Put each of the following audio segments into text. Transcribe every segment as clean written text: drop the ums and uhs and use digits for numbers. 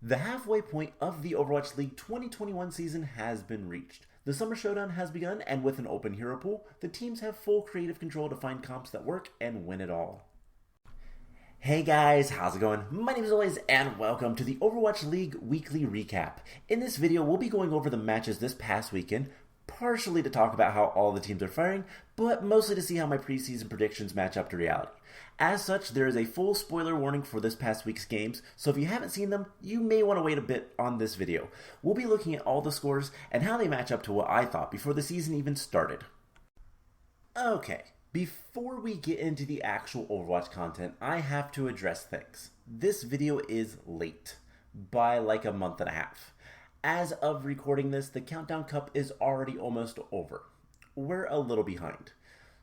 The halfway point of the Overwatch League 2021 season has been reached. The Summer Showdown has begun, and with an open hero pool, the teams have full creative control to find comps that work and win it all. Hey guys, how's it going? My name is always, and welcome to the Overwatch League Weekly Recap. In this video, we'll be going over the matches this past weekend, partially to talk about how all the teams are faring, but mostly to see how my preseason predictions match up to reality. As such, there is a full spoiler warning for this past week's games, so if you haven't seen them, you may want to wait a bit on this video. We'll be looking at all the scores and how they match up to what I thought before the season even started. Okay, before we get into the actual Overwatch content, I have to address things. This video is late, by like a month and a half. As of recording this, the Countdown Cup is already almost over. We're a little behind.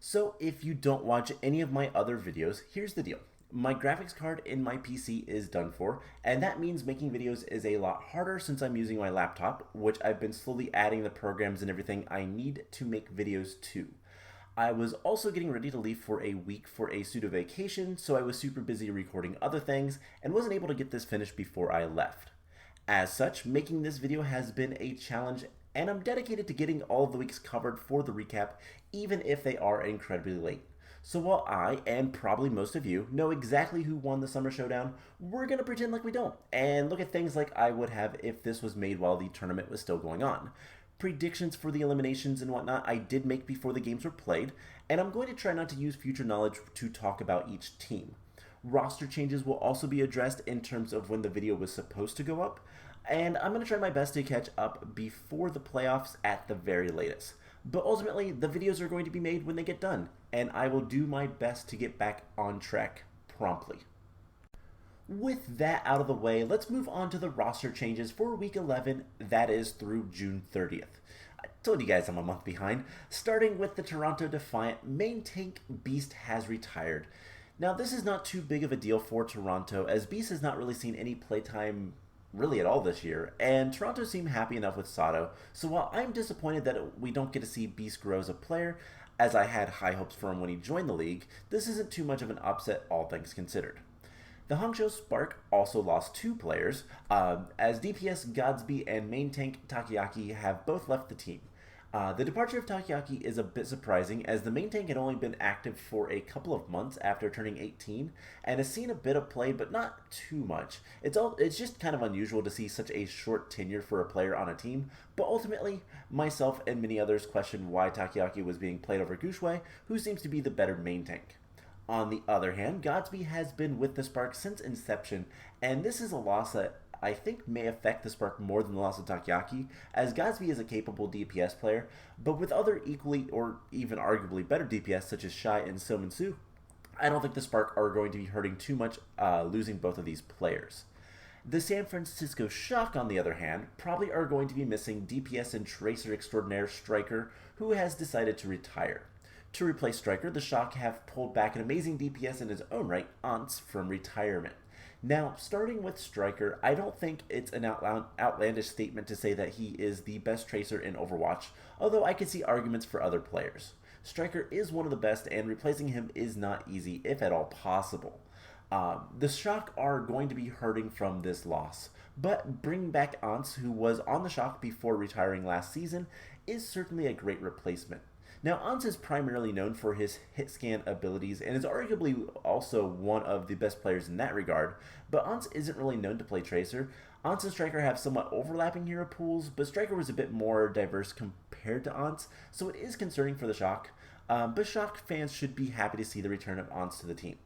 So if you don't watch any of my other videos, here's the deal. My graphics card in my PC is done for, and that means making videos is a lot harder since I'm using my laptop, which I've been slowly adding the programs and everything I need to make videos to. I was also getting ready to leave for a week for a pseudo vacation, so I was super busy recording other things and wasn't able to get this finished before I left. As such, making this video has been a challenge, and I'm dedicated to getting all of the weeks covered for the recap, even if they are incredibly late. So while I, and probably most of you, know exactly who won the Summer Showdown, we're going to pretend like we don't, and look at things like I would have if this was made while the tournament was still going on. Predictions for the eliminations and whatnot I did make before the games were played, and I'm going to try not to use future knowledge to talk about each team. Roster changes will also be addressed in terms of when the video was supposed to go up, and I'm going to try my best to catch up before the playoffs at the very latest. But ultimately, the videos are going to be made when they get done, and I will do my best to get back on track promptly. With that out of the way, let's move on to the roster changes for Week 11, that is through June 30th. I told you guys I'm a month behind. Starting with the Toronto Defiant, main tank Beast has retired. Now this is not too big of a deal for Toronto, as Beast has not really seen any playtime really at all this year, and Toronto seemed happy enough with Sato, so while I'm disappointed that we don't get to see Beast grow as a player, as I had high hopes for him when he joined the league, this isn't too much of an upset all things considered. The Hangzhou Spark also lost two players, as DPS Godsby and main tank Takoyaki have both left the team. The departure of Takoyaki is a bit surprising, as the main tank had only been active for a couple of months after turning 18, and has seen a bit of play, but not too much. It's just kind of unusual to see such a short tenure for a player on a team, but ultimately, myself and many others questioned why Takoyaki was being played over Gushue, who seems to be the better main tank. On the other hand, Godsby has been with the Spark since inception, and this is a loss that I think may affect the Spark more than the loss of Takoyaki, as Godsby is a capable DPS player, but with other equally or even arguably better DPS such as Shai and Sominsu, I don't think the Spark are going to be hurting too much losing both of these players. The San Francisco Shock, on the other hand, probably are going to be missing DPS and Tracer extraordinaire Striker, who has decided to retire. To replace Striker, the Shock have pulled back an amazing DPS in his own right, Ants, from retirement. Now, starting with Striker, I don't think it's an outlandish statement to say that he is the best Tracer in Overwatch, although I can see arguments for other players. Striker is one of the best, and replacing him is not easy, if at all possible. The Shock are going to be hurting from this loss, but bringing back Ants, who was on the Shock before retiring last season, is certainly a great replacement. Now, Ants is primarily known for his hit scan abilities and is arguably also one of the best players in that regard, but Ants isn't really known to play Tracer. Ants and Striker have somewhat overlapping hero pools, but Striker was a bit more diverse compared to Ants, so it is concerning for the Shock, but Shock fans should be happy to see the return of Ants to the team.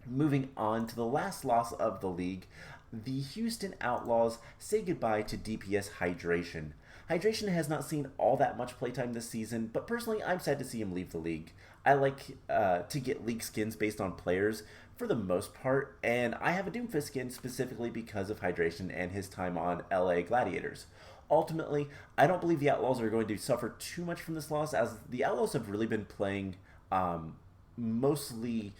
Moving on to the last loss of the league, the Houston Outlaws say goodbye to DPS Hydration. Hydration has not seen all that much playtime this season, but personally I'm sad to see him leave the league. I like to get league skins based on players for the most part, and I have a Doomfist skin specifically because of Hydration and his time on LA Gladiators. Ultimately, I don't believe the Outlaws are going to suffer too much from this loss, as the Outlaws have really been playing mostly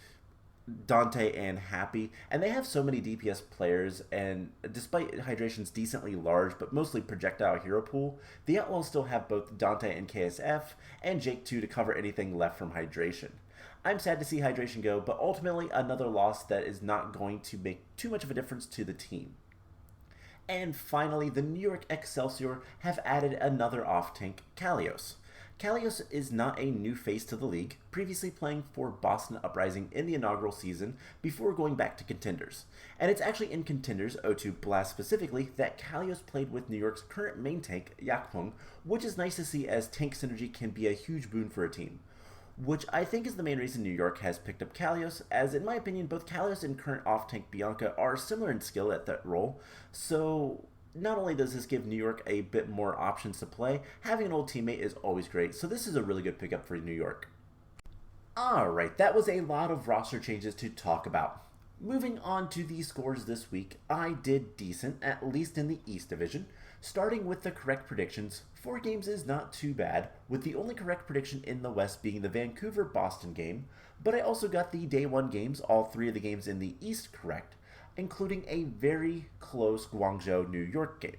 Dante and Happy, and they have so many DPS players, and despite Hydration's decently large but mostly projectile hero pool, the Outlaws still have both Dante and KSF, and Jake too to cover anything left from Hydration. I'm sad to see Hydration go, but ultimately another loss that is not going to make too much of a difference to the team. And finally, the New York Excelsior have added another off-tank, Kalios. Kalios is not a new face to the league, previously playing for Boston Uprising in the inaugural season before going back to Contenders. And it's actually in Contenders, O2 Blast specifically, that Kalios played with New York's current main tank, Yakpung, which is nice to see as tank synergy can be a huge boon for a team. Which I think is the main reason New York has picked up Kalios, as in my opinion, both Kalios and current off-tank Bianca are similar in skill at that role, so not only does this give New York a bit more options to play, having an old teammate is always great, so this is a really good pickup for New York. Alright, that was a lot of roster changes to talk about. Moving on to the scores this week, I did decent, at least in the East Division. Starting with the correct predictions, 4 games is not too bad, with the only correct prediction in the West being the Vancouver-Boston game, but I also got the Day 1 games, all 3 of the games in the East correct, including a very close Guangzhou-New York game.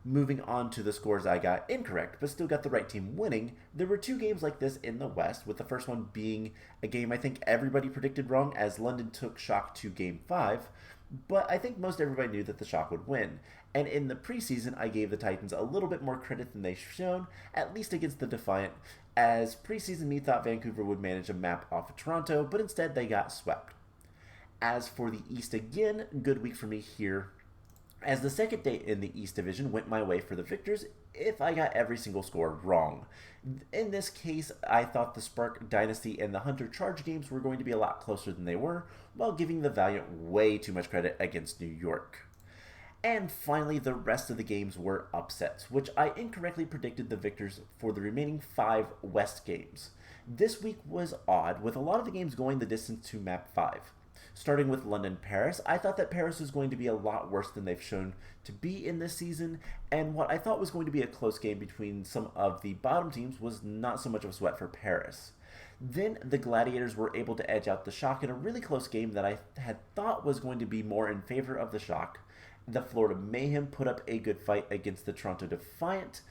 Moving on to the scores I got incorrect, but still got the right team winning, there were 2 games like this in the West, with the first one being a game I think everybody predicted wrong as London took Shock to Game 5, but I think most everybody knew that the Shock would win. And in the preseason, I gave the Titans a little bit more credit than they've shown, at least against the Defiant, as preseason me thought Vancouver would manage a map off of Toronto, but instead they got swept. As for the East again, good week for me here, as the second day in the East Division went my way for the victors if I got every single score wrong. In this case, I thought the Spark, Dynasty, and the Hunter Charge games were going to be a lot closer than they were, while giving the Valiant way too much credit against New York. And finally, the rest of the games were upsets, which I incorrectly predicted the victors for the remaining 5 West games. This week was odd, with a lot of the games going the distance to Map 5. Starting with London-Paris, I thought that Paris was going to be a lot worse than they've shown to be in this season, and what I thought was going to be a close game between some of the bottom teams was not so much of a sweat for Paris. Then the Gladiators were able to edge out the Shock in a really close game that I had thought was going to be more in favor of the Shock. The Florida Mayhem put up a good fight against the Toronto Defiant,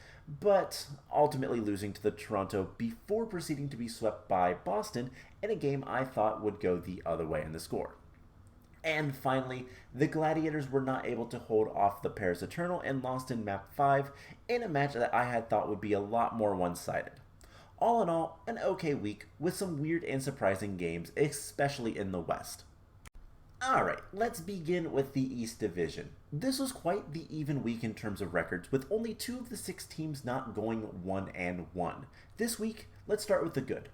but ultimately losing to the Toronto before proceeding to be swept by Boston in a game I thought would go the other way in the score. And finally, the Gladiators were not able to hold off the Paris Eternal and lost in Map 5 in a match that I had thought would be a lot more one-sided. All in all, an okay week with some weird and surprising games, especially in the West. Alright, let's begin with the East Division. This was quite the even week in terms of records, with only 2 of the 6 teams not going 1-1. This week, let's start with the good.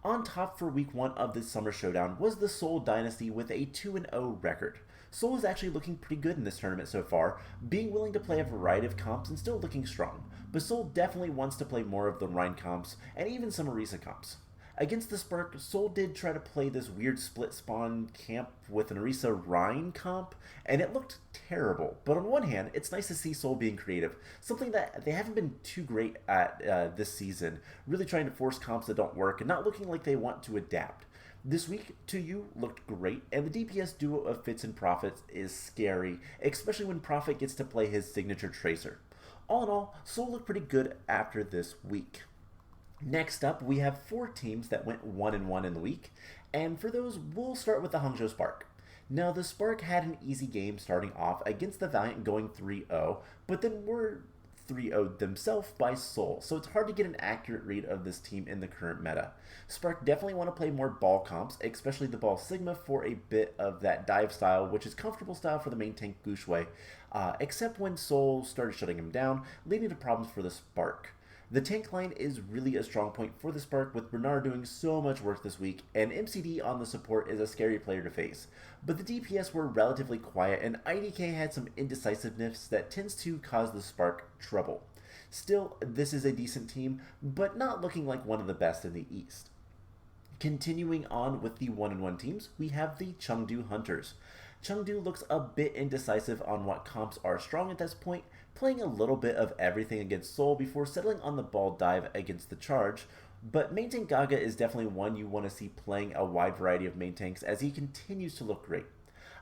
On top for week 1 of the Summer Showdown was the Seoul Dynasty with a 2-0 record. Seoul is actually looking pretty good in this tournament so far, being willing to play a variety of comps and still looking strong, but Seoul definitely wants to play more of the Rhine comps and even some Orisa comps. Against the Spark, Seoul did try to play this weird split spawn camp with an Orisa Rhine comp, and it looked terrible. But on one hand, it's nice to see Seoul being creative, something that they haven't been too great at this season, really trying to force comps that don't work and not looking like they want to adapt. This week, 2U looked great, and the DPS duo of Fitz and Prophet is scary, especially when Prophet gets to play his signature Tracer. All in all, Seoul looked pretty good after this week. Next up, we have 4 teams that went 1-1 in the week, and for those, we'll start with the Hangzhou Spark. Now, the Spark had an easy game starting off against the Valiant going 3-0, but then were 3-0'd themselves by Seoul, so it's hard to get an accurate read of this team in the current meta. Spark definitely want to play more ball comps, especially the ball Sigma for a bit of that dive style, which is comfortable style for the main tank Gushui, except when Seoul started shutting him down, leading to problems for the Spark. The tank line is really a strong point for the Spark, with Bernard doing so much work this week, and MCD on the support is a scary player to face. But the DPS were relatively quiet, and IDK had some indecisiveness that tends to cause the Spark trouble. Still, this is a decent team, but not looking like one of the best in the East. Continuing on with the 1-1 teams, we have the Chengdu Hunters. Chengdu looks a bit indecisive on what comps are strong at this point, playing a little bit of everything against Seoul before settling on the ball dive against the Charge, but main tank Gaga is definitely one you want to see playing a wide variety of main tanks as he continues to look great.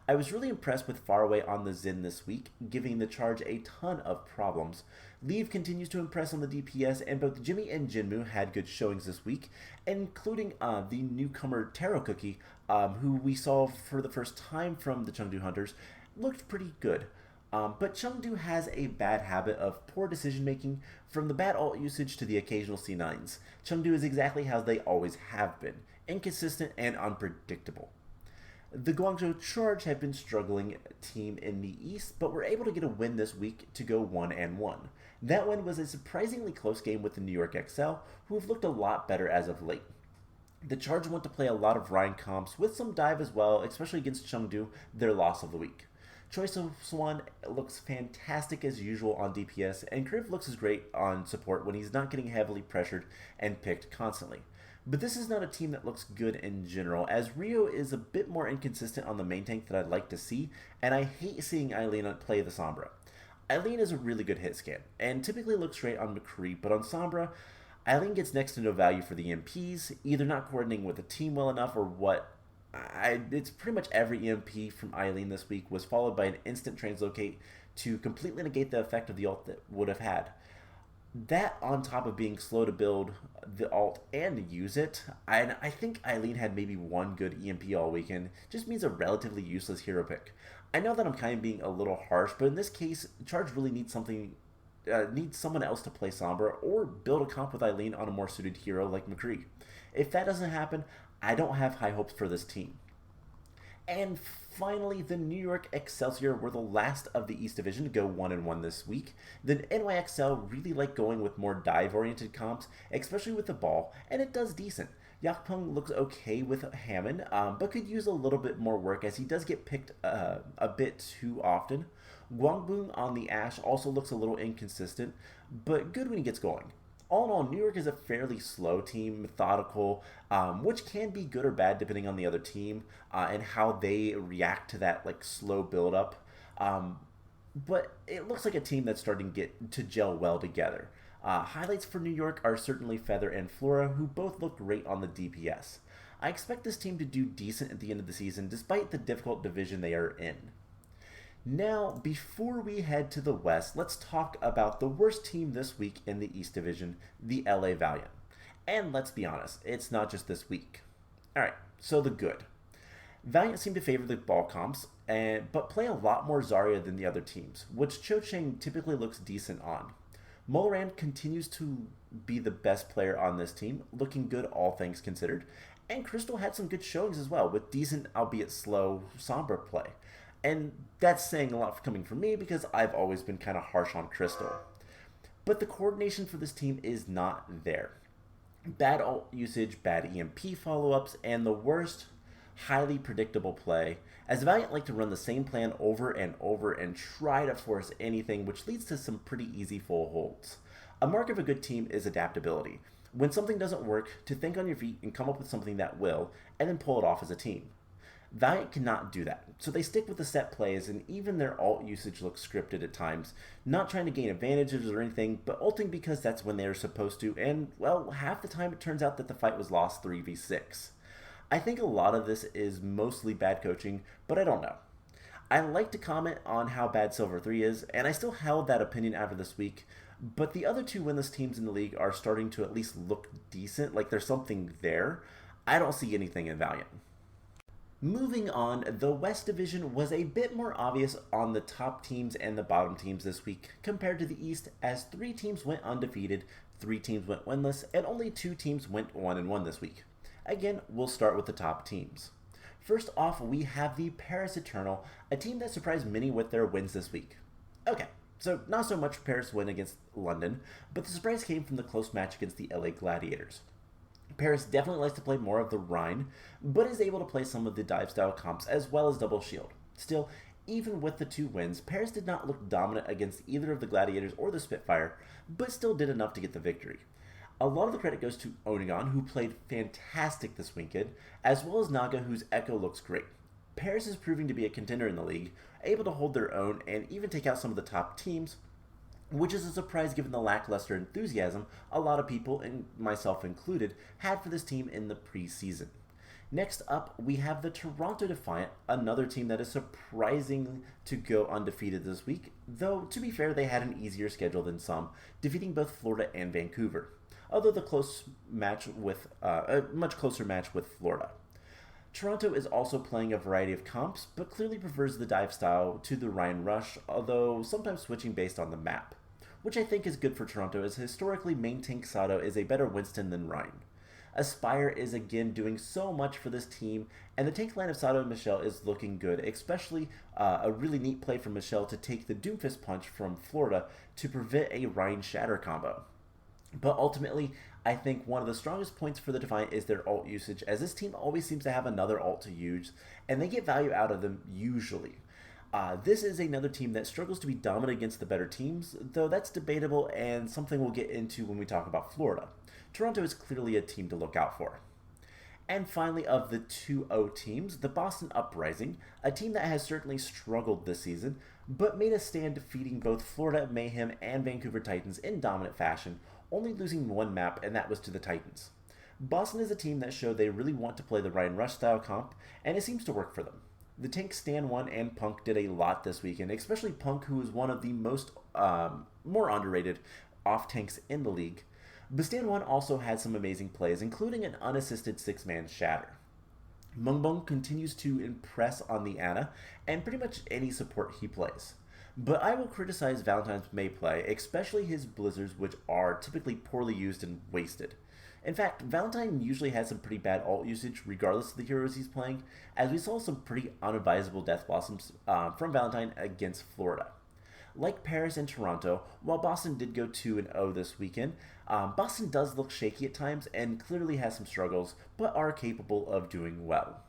I was really impressed with Faraway on the Xin this week, giving the Charge a ton of problems. Leave continues to impress on the DPS, and both Jimmy and Jinmu had good showings this week, including the newcomer Taro Cookie, who we saw for the first time from the Chengdu Hunters, looked pretty good. But Chengdu has a bad habit of poor decision making, from the bad ult usage to the occasional C9s. Chengdu is exactly how they always have been, inconsistent and unpredictable. The Guangzhou Charge have been struggling team in the East, but were able to get a win this week to go 1-1. That win was a surprisingly close game with the New York XL, who have looked a lot better as of late. The Charge want to play a lot of Rhine comps with some dive as well, especially against Chengdu, their loss of the week. Choi Swan looks fantastic as usual on DPS, and Kriv looks as great on support when he's not getting heavily pressured and picked constantly. But this is not a team that looks good in general, as Rio is a bit more inconsistent on the main tank that I'd like to see, and I hate seeing Eileen play the Sombra. Eileen is a really good hit scan, and typically looks great on McCree, but on Sombra, Eileen gets next to no value for the EMPs, either not coordinating with the team well enough or what. It's pretty much every EMP from Eileen this week was followed by an instant translocate to completely negate the effect of the ult that would have had. That on top of being slow to build the ult and use it, and I think Eileen had maybe one good EMP all weekend, just means a relatively useless hero pick. I know that I'm kind of being a little harsh, but in this case, Charge really needs someone else to play Sombra or build a comp with Eileen on a more suited hero like McCree. If that doesn't happen, I don't have high hopes for this team. And finally, the New York Excelsior were the last of the East Division to go 1-1 this week. The NYXL really like going with more dive-oriented comps, especially with the ball, and it does decent. Yakpeng looks okay with Hammond, but could use a little bit more work as he does get picked a bit too often. Guangbun on the Ashe also looks a little inconsistent, but good when he gets going. All in all, New York is a fairly slow team, methodical, which can be good or bad depending on the other team and how they react to that slow build-up. But it looks like a team that's starting to get to gel well together. Highlights for New York are certainly Feather and Flora, who both look great on the DPS. I expect this team to do decent at the end of the season, despite the difficult division they are in. Now, before we head to the West, let's talk about the worst team this week in the East Division, the LA Valiant. And let's be honest, it's not just this week. Alright, so the good. Valiant seem to favor the ball comps, but play a lot more Zarya than the other teams, which Cho Chang typically looks decent on. Molaran continues to be the best player on this team, looking good all things considered, and Crystal had some good showings as well, with decent, albeit slow, Sombra play. And that's saying a lot coming from me because I've always been kind of harsh on Crystal. But the coordination for this team is not there. Bad ult usage, bad EMP follow-ups, and the worst, highly predictable play, as Valiant like to run the same plan over and over and try to force anything, which leads to some pretty easy full holds. A mark of a good team is adaptability. When something doesn't work, to think on your feet and come up with something that will, and then pull it off as a team. Valiant cannot do that, so they stick with the set plays, and even their ult usage looks scripted at times, not trying to gain advantages or anything, but ulting because that's when they are supposed to, and, well, half the time it turns out that the fight was lost 3v6. I think a lot of this is mostly bad coaching, but I don't know. I like to comment on how bad Silver 3 is, and I still held that opinion after this week, but the other two winless teams in the league are starting to at least look decent, like there's something there. I don't see anything in Valiant. Moving on, the West Division was a bit more obvious on the top teams and the bottom teams this week compared to the East, as 3 teams went undefeated, 3 teams went winless, and only 2 teams went 1-1 this week. Again, we'll start with the top teams. First off, we have the Paris Eternal, a team that surprised many with their wins this week. Okay, so not so much Paris win against London, but the surprise came from the close match against the LA Gladiators. Paris definitely likes to play more of the Rhine, but is able to play some of the dive style comps as well as double shield. Still, even with the 2 wins, Paris did not look dominant against either of the Gladiators or the Spitfire, but still did enough to get the victory. A lot of the credit goes to Onigon, who played fantastic this weekend, as well as Naga, whose Echo looks great. Paris is proving to be a contender in the league, able to hold their own and even take out some of the top teams, which is a surprise given the lackluster enthusiasm a lot of people, and myself included, had for this team in the preseason. Next up, we have the Toronto Defiant, another team that is surprising to go undefeated this week, though to be fair they had an easier schedule than some, defeating both Florida and Vancouver, although a much closer match with Florida. Toronto is also playing a variety of comps, but clearly prefers the dive style to the Ryan Rush, although sometimes switching based on the map, which I think is good for Toronto as historically main tank Sato is a better Winston than Ryan. Aspire is again doing so much for this team, and the tank line of Sato and Michelle is looking good, especially a really neat play from Michelle to take the Doomfist punch from Florida to prevent a Ryan Shatter combo. But ultimately, I think one of the strongest points for the Defiant is their ult usage, as this team always seems to have another ult to use, and they get value out of them usually. This is another team that struggles to be dominant against the better teams, though that's debatable and something we'll get into when we talk about Florida. Toronto is clearly a team to look out for. And finally, of the 2-0 teams, the Boston Uprising, a team that has certainly struggled this season, but made a stand defeating both Florida Mayhem and Vancouver Titans in dominant fashion, only losing one map, and that was to the Titans. Boston is a team that showed they really want to play the Ryan Rush style comp, and it seems to work for them. The tanks Stan 1 and Punk did a lot this weekend, especially Punk, who is one of the more underrated off tanks in the league. But Stan 1 also had some amazing plays, including an unassisted 6-man shatter. Mungbong continues to impress on the Ana, and pretty much any support he plays. But I will criticize Valentine's May play, especially his blizzards, which are typically poorly used and wasted. In fact, Valentine usually has some pretty bad ult usage regardless of the heroes he's playing, as we saw some pretty unadvisable Death Blossoms from Valentine against Florida. Like Paris and Toronto, while Boston did go 2-0 this weekend, Boston does look shaky at times and clearly has some struggles, but are capable of doing well.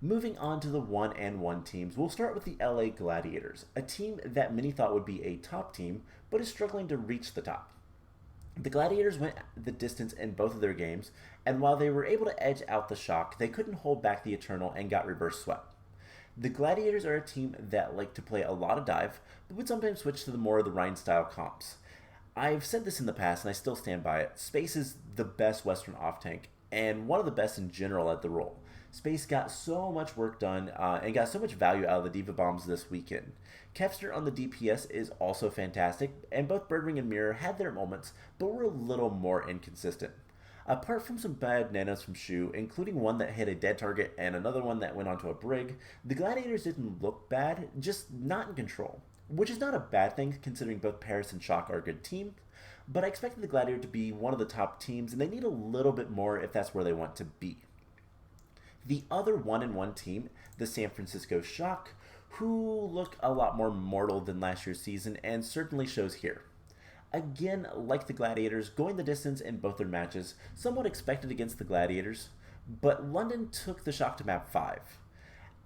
Moving on to the 1-1 teams, we'll start with the LA Gladiators, a team that many thought would be a top team, but is struggling to reach the top. The Gladiators went the distance in both of their games, and while they were able to edge out the Shock, they couldn't hold back the Eternal and got reverse swept. The Gladiators are a team that like to play a lot of dive, but would sometimes switch to the more of the Rhine style comps. I've said this in the past and I still stand by it. Space is the best Western off-tank, and one of the best in general at the role. Space got so much work done and got so much value out of the Diva Bombs this weekend. Kevster on the DPS is also fantastic, and both Birdring and Mirror had their moments, but were a little more inconsistent. Apart from some bad nanos from Shu, including one that hit a dead target and another one that went onto a brig, the Gladiators didn't look bad, just not in control. Which is not a bad thing considering both Paris and Shock are a good team, but I expected the Gladiator to be one of the top teams, and they need a little bit more if that's where they want to be. The other 1-1 team, the San Francisco Shock, who look a lot more mortal than last year's season and certainly shows here. Again, like the Gladiators, going the distance in both their matches, somewhat expected against the Gladiators, but London took the Shock to map 5.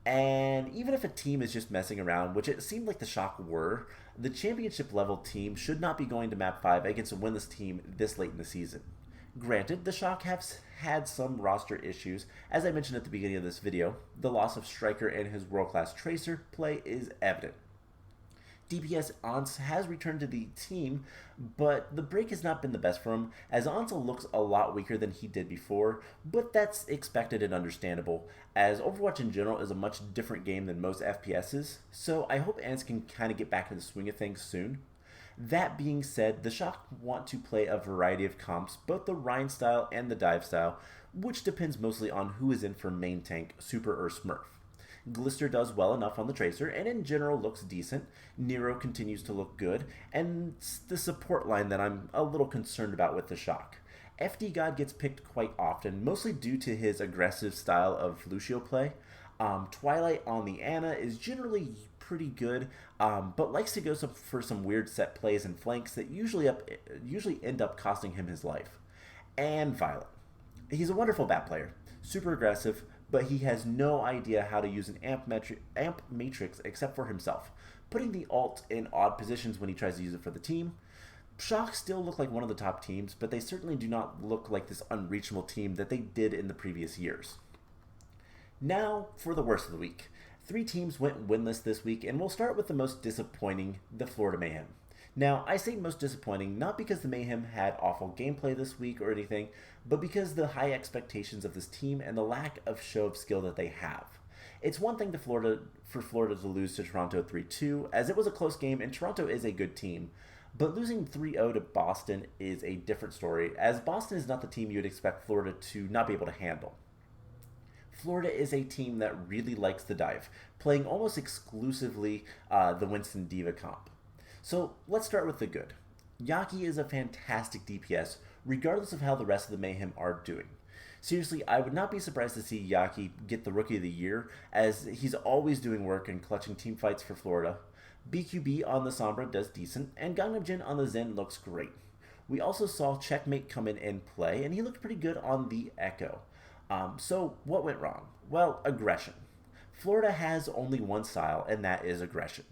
And even if a team is just messing around, which it seemed like the Shock were, the championship level team should not be going to map 5 against a winless team this late in the season. Granted, the Shock have had some roster issues. As I mentioned at the beginning of this video, the loss of Striker and his world-class Tracer play is evident. DPS Ans has returned to the team, but the break has not been the best for him, as Ansel looks a lot weaker than he did before, but that's expected and understandable, as Overwatch in general is a much different game than most FPSs, so I hope Ans can kind of get back in the swing of things soon. That being said, the Shock want to play a variety of comps, both the Rhine style and the dive style, which depends mostly on who is in for main tank, super or smurf. Glister does well enough on the Tracer, and in general looks decent. Nero continues to look good, and it's the support line that I'm a little concerned about with the Shock. FD God gets picked quite often, mostly due to his aggressive style of Lucio play. Twilight on the Ana is generally pretty good, but likes to go for some weird set plays and flanks that usually end up costing him his life. And Violet. He's a wonderful bat player, super aggressive, but he has no idea how to use an amp matrix except for himself, putting the ult in odd positions when he tries to use it for the team. Shock still look like one of the top teams, but they certainly do not look like this unreachable team that they did in the previous years. Now for the worst of the week. 3 teams went winless this week, and we'll start with the most disappointing, the Florida Mayhem. Now, I say most disappointing not because the Mayhem had awful gameplay this week or anything, but because the high expectations of this team and the lack of show of skill that they have. It's one thing for Florida to lose to Toronto 3-2, as it was a close game and Toronto is a good team, but losing 3-0 to Boston is a different story, as Boston is not the team you would expect Florida to not be able to handle. Florida is a team that really likes the dive, playing almost exclusively the Winston Diva comp. So let's start with the good. Yaki is a fantastic DPS, regardless of how the rest of the Mayhem are doing. Seriously, I would not be surprised to see Yaki get the Rookie of the Year, as he's always doing work and clutching team fights for Florida. BQB on the Sombra does decent, and Gangnam Jin on the Zen looks great. We also saw Checkmate come in and play, and he looked pretty good on the Echo. So what went wrong? Well, aggression. Florida has only one style, and that is aggression.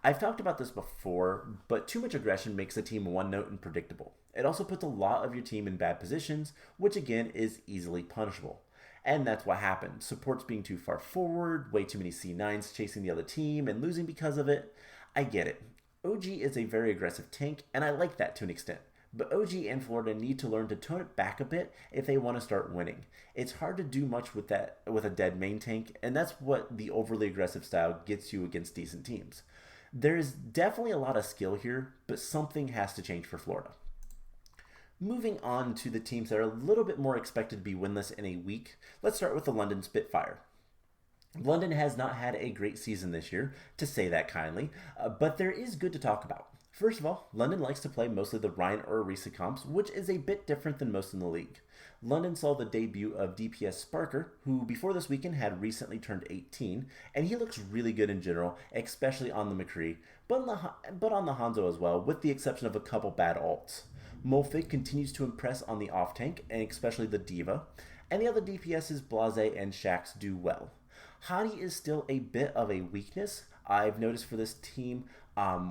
I've talked about this before, but too much aggression makes the team one-note and predictable. It also puts a lot of your team in bad positions, which again is easily punishable. And that's what happened. Supports being too far forward, way too many C9s chasing the other team, and losing because of it. I get it. OG is a very aggressive tank, and I like that to an extent. But OG and Florida need to learn to tone it back a bit if they want to start winning. It's hard to do much with a dead main tank, and that's what the overly aggressive style gets you against decent teams. There is definitely a lot of skill here, but something has to change for Florida. Moving on to the teams that are a little bit more expected to be winless in a week, let's start with the London Spitfire. London has not had a great season this year, to say that kindly, but there is good to talk about. First of all, London likes to play mostly the Ryan or Orisa comps, which is a bit different than most in the league. London saw the debut of DPS Sparker, who before this weekend had recently turned 18, and he looks really good in general, especially on the McCree, but on the Hanzo as well, with the exception of a couple bad ults. Molfig continues to impress on the off-tank, and especially the Diva, and the other DPSs Blase and Shax do well. Hadi is still a bit of a weakness, I've noticed for this team,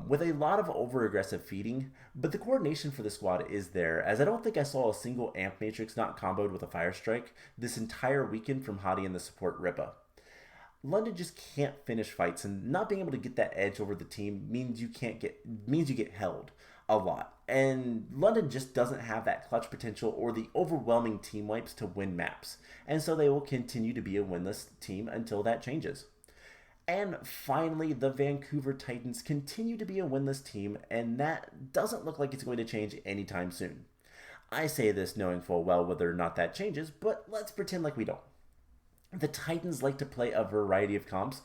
with a lot of over-aggressive feeding, but the coordination for the squad is there, as I don't think I saw a single amp matrix not comboed with a fire strike this entire weekend from Hadi and the support Ripa. London just can't finish fights, and not being able to get that edge over the team means you get held a lot. And London just doesn't have that clutch potential or the overwhelming team wipes to win maps, and so they will continue to be a winless team until that changes. And finally, the Vancouver Titans continue to be a winless team, and that doesn't look like it's going to change anytime soon. I say this knowing full well whether or not that changes, but let's pretend like we don't. The Titans like to play a variety of comps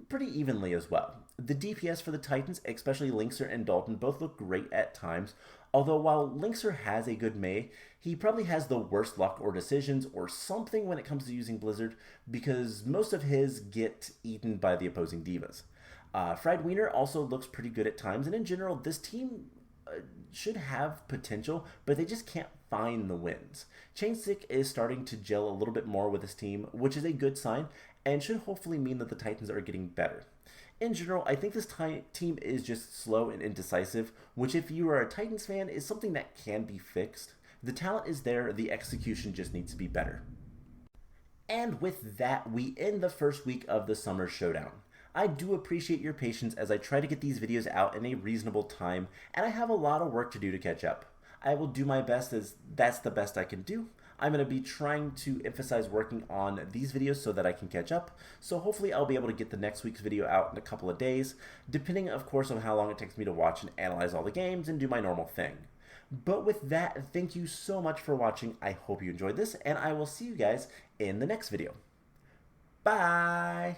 pretty evenly as well. The DPS for the Titans, especially Linkser and Dalton, both look great at times, although while Linkser has a good Mei, he probably has the worst luck or decisions or something when it comes to using Blizzard, because most of his get eaten by the opposing divas. Fried Wiener also looks pretty good at times, and in general, this team should have potential, but they just can't find the wins. Chainstick is starting to gel a little bit more with his team, which is a good sign, and should hopefully mean that the Titans are getting better. In general, I think this team is just slow and indecisive, which if you are a Titans fan is something that can be fixed. The talent is there, the execution just needs to be better. And with that, we end the first week of the Summer Showdown. I do appreciate your patience as I try to get these videos out in a reasonable time, and I have a lot of work to do to catch up. I will do my best, as that's the best I can do. I'm going to be trying to emphasize working on these videos so that I can catch up, so hopefully I'll be able to get the next week's video out in a couple of days, depending of course on how long it takes me to watch and analyze all the games and do my normal thing. But with that, thank you so much for watching. I hope you enjoyed this, and I will see you guys in the next video. Bye!